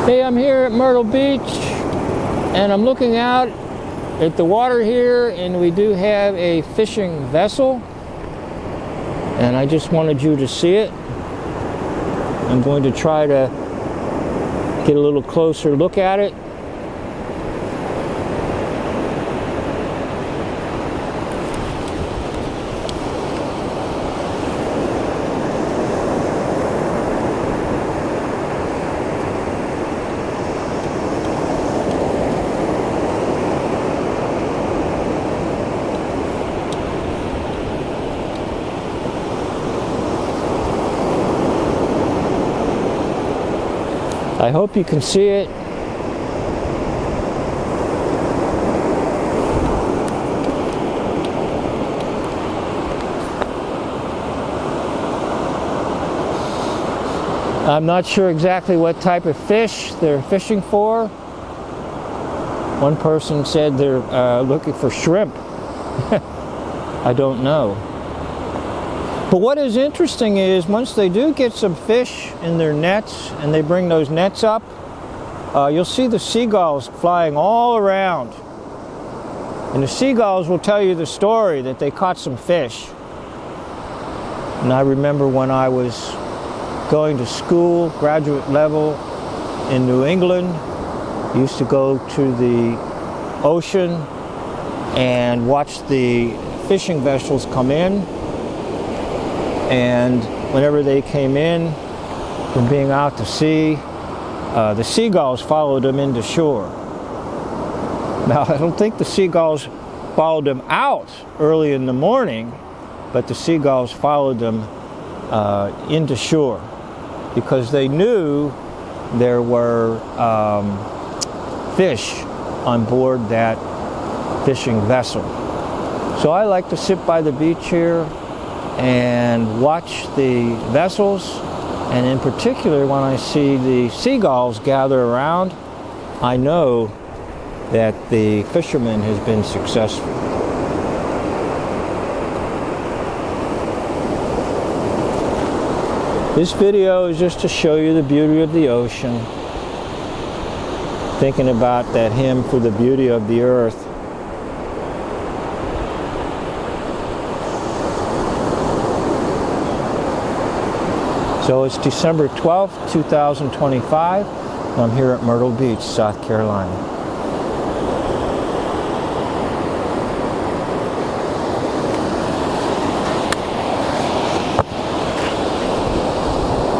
Hey, I'm here at Myrtle Beach and I'm looking out at the water here, and we do have a fishing vessel, and I just wanted you to see it. I'm going to try to get a little closer look at it. I hope you can see it. I'm not sure exactly what type of fish they're fishing for. One person said they're looking for shrimp. I don't know. But what is interesting is once they do get some fish in their nets and they bring those nets up, you'll see the seagulls flying all around. And the seagulls will tell you the story that they caught some fish. And I remember when I was going to school, graduate level in New England, I used to go to the ocean and watch the fishing vessels come in. And whenever they came in from being out to sea, the seagulls followed them into shore. Now, I don't think the seagulls followed them out early in the morning, but the seagulls followed them into shore because they knew there were fish on board that fishing vessel. So I like to sit by the beach here and watch the vessels, and in particular when I see the seagulls gather around, I know that the fisherman has been successful. This video is just to show you the beauty of the ocean, thinking about that hymn for the beauty of the earth. So it's December 12th, 2025. I'm here at Myrtle Beach, South Carolina.